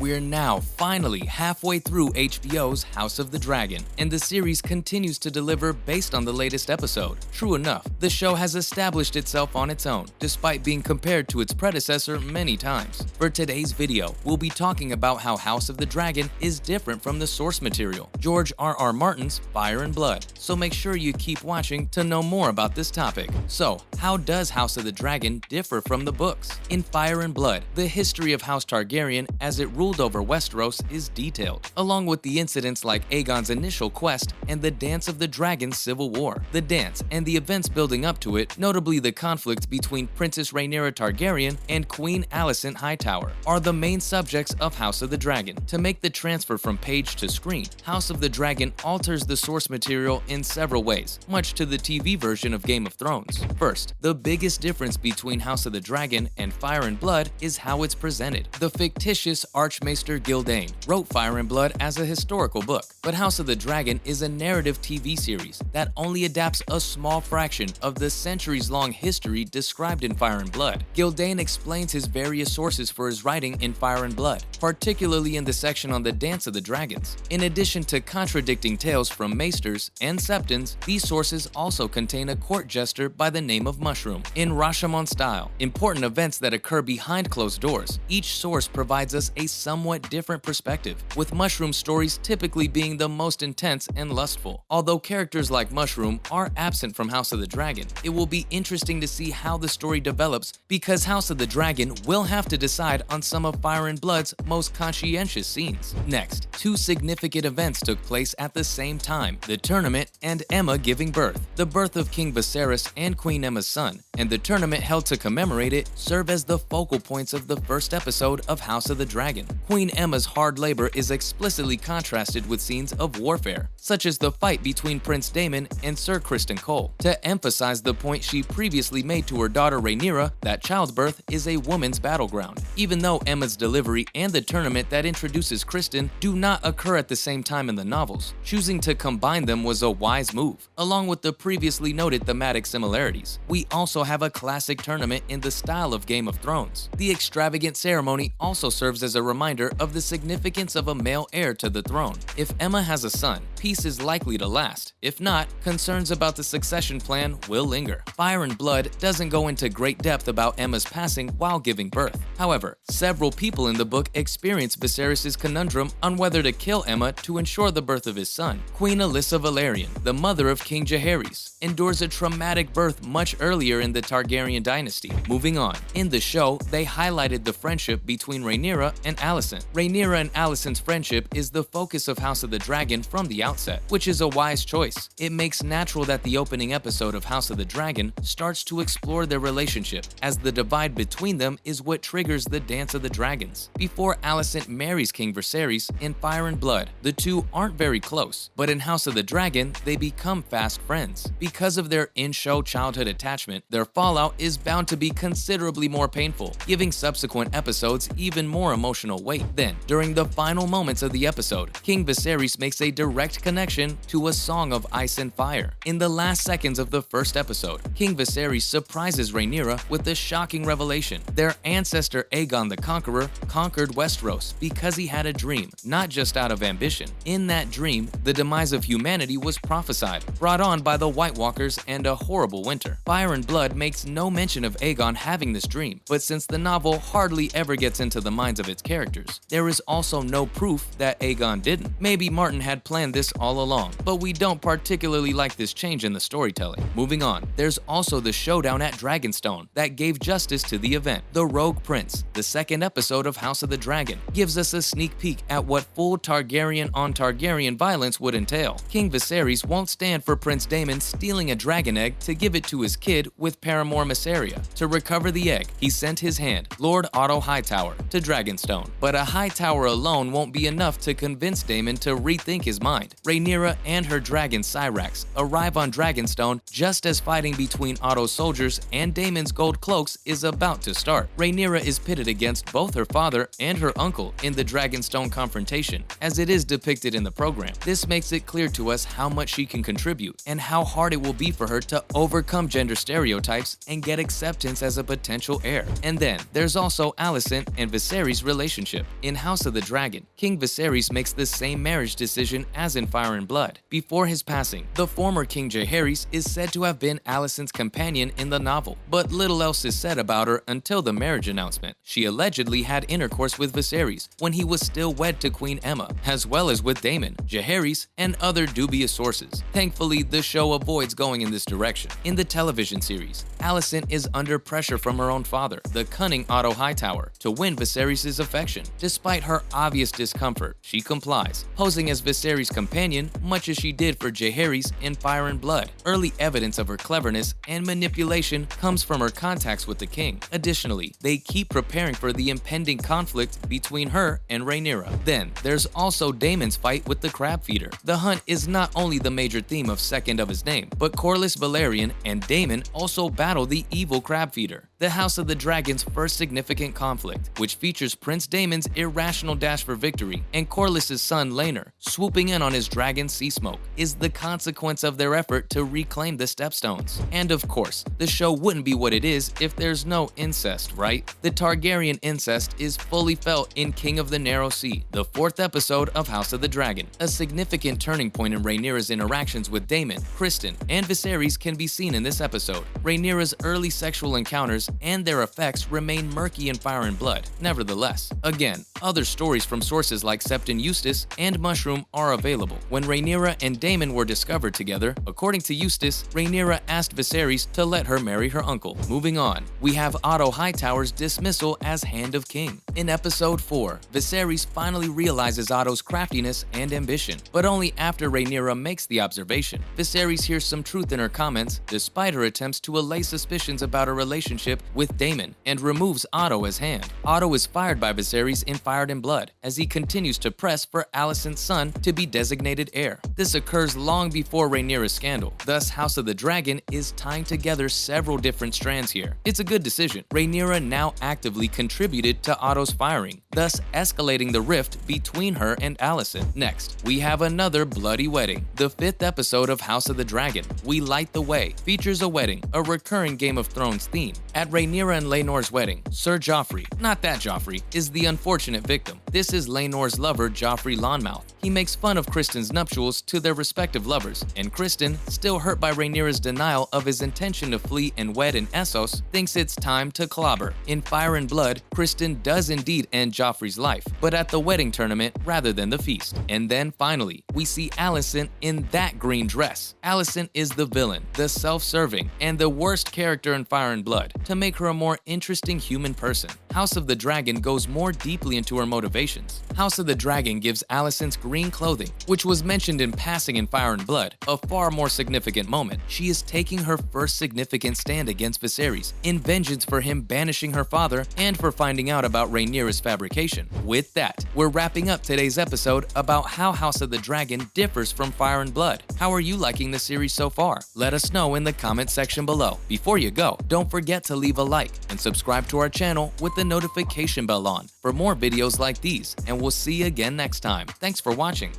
We're now finally halfway through HBO's House of the Dragon, and the series continues to deliver based on the latest episode. True enough, the show has established itself on its own, despite being compared to its predecessor many times. For today's video, we'll be talking about how House of the Dragon is different from the source material, George R.R. Martin's Fire and Blood, so make sure you keep watching to know more about this topic. So, how does House of the Dragon differ from the books? In Fire and Blood, the history of House Targaryen as it ruled over Westeros is detailed, along with the incidents like Aegon's initial quest and the Dance of the Dragon's civil war. The dance and the events building up to it, notably the conflict between Princess Rhaenyra Targaryen and Queen Alicent Hightower, are the main subjects of House of the Dragon. To make the transfer from page to screen, House of the Dragon alters the source material in several ways, much to the TV version of Game of Thrones. First, the biggest difference between House of the Dragon and Fire and Blood is how it's presented. The fictitious Archmaester Gildain wrote Fire and Blood as a historical book, but House of the Dragon is a narrative TV series that only adapts a small fraction of the centuries-long history described in Fire and Blood. Gildain explains his various sources for his writing in Fire and Blood, particularly in the section on the Dance of the Dragons. In addition to contradicting tales from maesters and septons, these sources also contain a court jester by the name of Mushroom. In Rashomon style, important events that occur behind closed doors, each source provides us a somewhat different perspective, with Mushroom stories typically being the most intense and lustful. Although characters like Mushroom are absent from House of the Dragon, it will be interesting to see how the story develops because House of the Dragon will have to decide on some of Fire and Blood's most conscientious scenes. Next, two significant events took place at the same time: the tournament and Aemma giving birth. The birth of King Viserys and Queen Aemma's son, and the tournament held to commemorate it, serve as the focal points of the first episode of House of the Dragon. Queen Aemma's hard labor is explicitly contrasted with scenes of warfare, such as the fight between Prince Daemon and Sir Criston Cole, to emphasize the point she previously made to her daughter Rhaenyra that childbirth is a woman's battleground. Even though Aemma's delivery and the tournament that introduces Criston do not occur at the same time in the novels, choosing to combine them was a wise move. Along with the previously noted thematic similarities, we also have a classic tournament in the style of Game of Thrones. The extravagant ceremony also serves as a reminder of the significance of a male heir to the throne. If Aemma has a son, peace is likely to last. If not, concerns about the succession plan will linger. Fire and Blood doesn't go into great depth about Aemma's passing while giving birth. However, several people in the book experience Viserys' conundrum on whether to kill Aemma to ensure the birth of his son. Queen Alyssa Valerian, the mother of King Jaehaerys, endures a traumatic birth much earlier in the Targaryen dynasty. Moving on, in the show, they highlighted the friendship between Rhaenyra and Alicent. Rhaenyra and Alicent's friendship is the focus of House of the Dragon from the outset, which is a wise choice. It makes natural that the opening episode of House of the Dragon starts to explore their relationship, as the divide between them is what triggers the Dance of the Dragons. Before Alicent marries King Viserys in Fire and Blood, the two aren't very close, but in House of the Dragon, they become fast friends. Because of their in-show childhood attachment, their fallout is bound to be considerably more painful, giving subsequent episodes even more emotional weight. Then, during the final moments of the episode, King Viserys makes a direct connection to A Song of Ice and Fire. In the last seconds of the first episode, King Viserys surprises Rhaenyra with a shocking revelation. Their ancestor Aegon the Conqueror conquered Westeros because he had a dream, not just out of ambition. In that dream, the demise of humanity was prophesied, brought on by the White Walkers and a horrible winter. Fire and Blood makes no mention of Aegon having this dream, but since the novel hardly ever gets into the minds of its characters, there is also no proof that Aegon didn't. Maybe Martin had planned this all along, but we don't particularly like this change in the storytelling. Moving on, there's also the showdown at Dragonstone that gave justice to the event. The Rogue Prince, the second episode of House of the Dragon, gives us a sneak peek at what full Targaryen on Targaryen violence would entail. King Viserys won't stand for Prince Daemon stealing a dragon egg to give it to his kid with paramour Mysaria. To recover the egg, he sent his hand, Lord Otto Hightower, to Dragonstone. But a Hightower alone won't be enough to convince Daemon to rethink his mind. Rhaenyra and her dragon Syrax arrive on Dragonstone just as fighting between Otto's soldiers and Daemon's gold cloaks is about to start. Rhaenyra is pitted against both her father and her uncle in the Dragonstone confrontation, as it is depicted in the program. This makes it clear to us how much she can contribute and how hard it will be for her to overcome gender stereotypes and get acceptance as a potential heir. And then there's also Alicent and Viserys' relationship. In House of the Dragon, King Viserys makes the same marriage decision as in Fire and Blood. Before his passing, the former King Jaehaerys is said to have been Alicent's companion in the novel, but little else is said about her until the marriage announcement. She allegedly had intercourse with Viserys when he was still wed to Queen Aemma, as well as with Daemon, Jaehaerys, and other dubious sources. Thankfully, the show avoids going in this direction. In the television series, Alicent is under pressure from her own father, the cunning Otto Hightower, to win Viserys' affection. Despite her obvious discomfort, she complies, posing as Viserys' companion much as she did for Jaehaerys in Fire and Blood. Early evidence of her cleverness and manipulation comes from her contacts with the king. Additionally, they keep preparing for the impending conflict between her and Rhaenyra. Then, there's also Daemon's fight with the Crab Feeder. The hunt is not only the major theme of Second of his name, but Corlys Velaryon and Daemon also battle the evil Crab Feeder. The House of the Dragon's first significant conflict, which features Prince Daemon's irrational dash for victory and Corlys' son Laenor swooping in on his dragon Sea Smoke, is the consequence of their effort to reclaim the Stepstones. And of course, the show wouldn't be what it is if there's no incest, right? The Targaryen incest is fully felt in King of the Narrow Sea, the 4th episode of House of the Dragon. A significant turning point in Rhaenyra's interactions with Daemon, Criston, and Viserys can be seen in this episode. Rhaenyra's early sexual encounters and their effects remain murky in Fire and Blood. Nevertheless, again, other stories from sources like Septon Eustace and Mushroom are available. When Rhaenyra and Daemon were discovered together, according to Eustace, Rhaenyra asked Viserys to let her marry her uncle. Moving on, we have Otto Hightower's dismissal as Hand of King. In episode 4, Viserys finally realizes Otto's craftiness and ambition, but only after Rhaenyra makes the observation. Viserys hears some truth in her comments, despite her attempts to allay suspicions about her relationship with Daemon, and removes Otto as Hand. Otto is fired by Viserys in Fire and Blood, as he continues to press for Alicent's son to be designated heir. This occurs long before Rhaenyra's scandal. Thus, House of the Dragon is tying together several different strands here. It's a good decision. Rhaenyra now actively contributed to Otto's firing, thus escalating the rift between her and Alicent. Next, we have another bloody wedding. The 5th episode of House of the Dragon, We Light the Way, features a wedding, a recurring Game of Thrones theme. At Rhaenyra and Laenor's wedding, Sir Joffrey, not that Joffrey, is the unfortunate victim. This is Laenor's lover, Joffrey Lonmouth. He makes fun of Criston's nuptials to their respective lovers, and Criston, still hurt by Rhaenyra's denial of his intention to flee and wed in Essos, thinks it's time to clobber. In Fire and Blood, Criston does indeed end Joffrey's life, but at the wedding tournament rather than the feast. And then finally, we see Alicent in that green dress. Alicent is the villain, the self-serving, and the worst character in Fire and Blood, to make her a more interesting human person. House of the Dragon goes more deeply into her motivations. House of the Dragon gives Alicent's green clothing, which was mentioned in passing in Fire and Blood, a far more significant moment. She is taking her first significant stand against Viserys, in vengeance for him banishing her father and for finding out about Rhaenyra's fabrication. With that, we're wrapping up today's episode about how House of the Dragon differs from Fire and Blood. How are you liking the series so far? Let us know in the comment section below. Before you go, don't forget to leave a like and subscribe to our channel with the notification bell on for more videos like these, and we'll see you again next time. Thanks for watching.